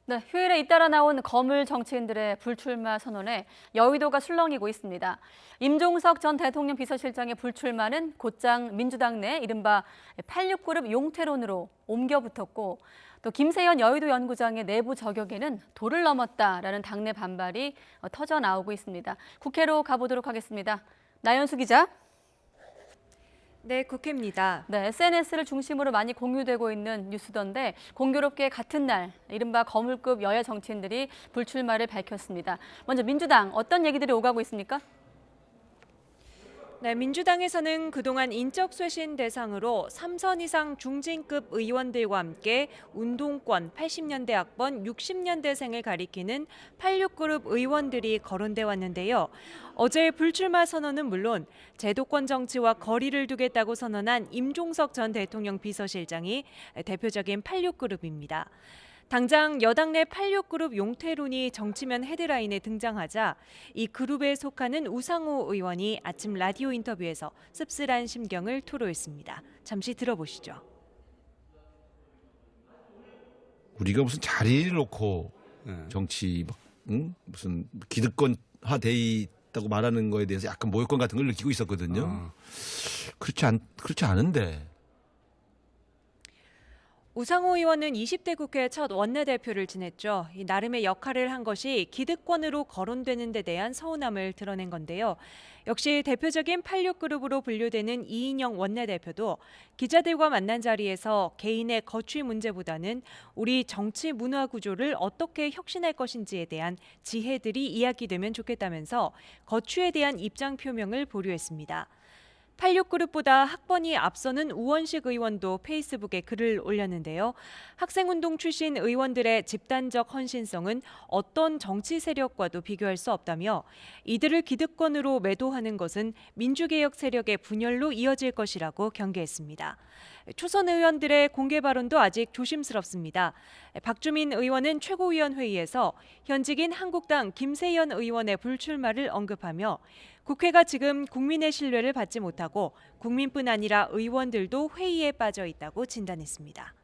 네, 휴일에 잇따라 나온 거물 정치인들의 불출마 선언에 여의도가 술렁이고 있습니다. 임종석 전 대통령 비서실장의 불출마는 곧장 민주당 내 이른바 86그룹 용태론으로 옮겨붙었고 또 김세연 여의도 연구장의 내부 저격에는 도를 넘었다라는 당내 반발이 터져 나오고 있습니다. 국회로 가보도록 하겠습니다. 나연수 기자. 네, 국회입니다. 네, SNS를 중심으로 많이 공유되고 있는 뉴스던데 공교롭게 같은 날 이른바 거물급 여야 정치인들이 불출마를 밝혔습니다. 먼저 민주당 어떤 얘기들이 오가고 있습니까? 네, 민주당에서는 그동안 인적 쇄신 대상으로 3선 이상 중진급 의원들과 함께 운동권 80년대 학번 60년대생을 가리키는 86그룹 의원들이 거론돼 왔는데요. 어제 불출마 선언은 물론 제도권 정치와 거리를 두겠다고 선언한 임종석 전 대통령 비서실장이 대표적인 86그룹입니다. 당장 여당 내 86그룹 용태론이 정치면 헤드라인에 등장하자 이 그룹에 속하는 우상호 의원이 아침 라디오 인터뷰에서 씁쓸한 심경을 토로했습니다. 잠시 들어보시죠. 우리가 무슨 자리를 놓고 정치 무슨 기득권화돼 있다고 말하는 거에 대해서 약간 모욕감 같은 걸 느끼고 있었거든요. 그렇지 않은데. 우상호 의원은 20대 국회 첫 원내대표를 지냈죠. 이 나름의 역할을 한 것이 기득권으로 거론되는 데 대한 서운함을 드러낸 건데요. 역시 대표적인 86그룹으로 분류되는 이인영 원내대표도 기자들과 만난 자리에서 개인의 거취 문제보다는 우리 정치 문화 구조를 어떻게 혁신할 것인지에 대한 지혜들이 이야기되면 좋겠다면서 거취에 대한 입장 표명을 보류했습니다. 86그룹보다 학번이 앞서는 우원식 의원도 페이스북에 글을 올렸는데요. 학생운동 출신 의원들의 집단적 헌신성은 어떤 정치 세력과도 비교할 수 없다며 이들을 기득권으로 매도하는 것은 민주개혁 세력의 분열로 이어질 것이라고 경계했습니다. 초선 의원들의 공개 발언도 아직 조심스럽습니다. 박주민 의원은 최고위원회의에서 현직인 한국당 김세연 의원의 불출마를 언급하며 국회가 지금 국민의 신뢰를 받지 못하고 국민뿐 아니라 의원들도 회의에 빠져 있다고 진단했습니다.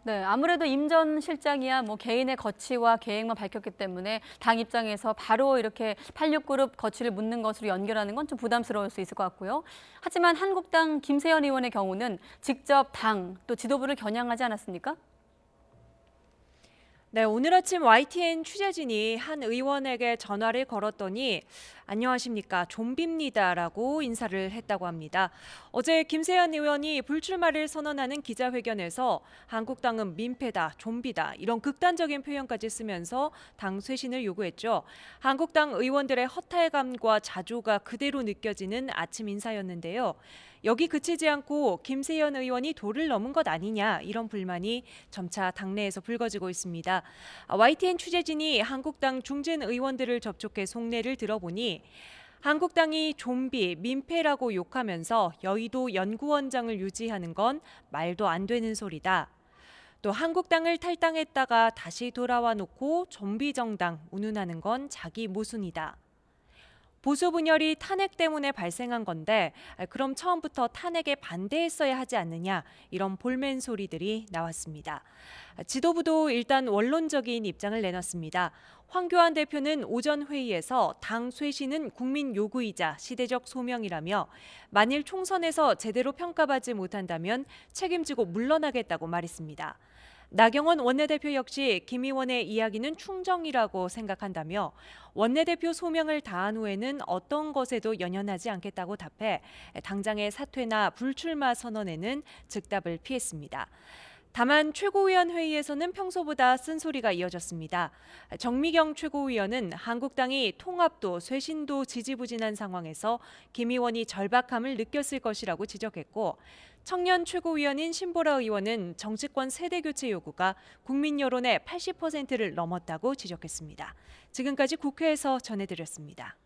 네, 아무래도 임 전 실장이야 개인의 거취와 계획만 밝혔기 때문에 당 입장에서 바로 이렇게 86그룹 거취를 묻는 것으로 연결하는 건 좀 부담스러울 수 있을 것 같고요. 하지만 한국당 김세연 의원의 경우는 직접 당 또 지도부를 겨냥하지 않았습니까? 네, 오늘 아침 YTN 취재진이 한 의원에게 전화를 걸었더니 안녕하십니까, 좀비입니다라고 인사를 했다고 합니다. 어제 김세연 의원이 불출마를 선언하는 기자회견에서 한국당은 민폐다, 좀비다 이런 극단적인 표현까지 쓰면서 당 쇄신을 요구했죠. 한국당 의원들의 허탈감과 자조가 그대로 느껴지는 아침 인사였는데요. 여기 그치지 않고 김세연 의원이 도를 넘은 것 아니냐 이런 불만이 점차 당내에서 불거지고 있습니다. YTN 취재진이 한국당 중진 의원들을 접촉해 속내를 들어보니 한국당이 좀비, 민폐라고 욕하면서 여의도 연구원장을 유지하는 건 말도 안 되는 소리다. 또 한국당을 탈당했다가 다시 돌아와 놓고 좀비 정당 운운하는 건 자기 모순이다. 보수 분열이 탄핵 때문에 발생한 건데 그럼 처음부터 탄핵에 반대했어야 하지 않느냐 이런 볼멘 소리들이 나왔습니다. 지도부도 일단 원론적인 입장을 내놨습니다. 황교안 대표는 오전 회의에서 당 쇄신은 국민 요구이자 시대적 소명이라며 만일 총선에서 제대로 평가받지 못한다면 책임지고 물러나겠다고 말했습니다. 나경원 원내대표 역시 김 의원의 이야기는 충정이라고 생각한다며 원내대표 소명을 다한 후에는 어떤 것에도 연연하지 않겠다고 답해 당장의 사퇴나 불출마 선언에는 즉답을 피했습니다. 다만 최고위원 회의에서는 평소보다 쓴소리가 이어졌습니다. 정미경 최고위원은 한국당이 통합도 쇄신도 지지부진한 상황에서 김 의원이 절박함을 느꼈을 것이라고 지적했고 청년 최고위원인 신보라 의원은 정치권 세대교체 요구가 국민 여론의 80%를 넘었다고 지적했습니다. 지금까지 국회에서 전해드렸습니다.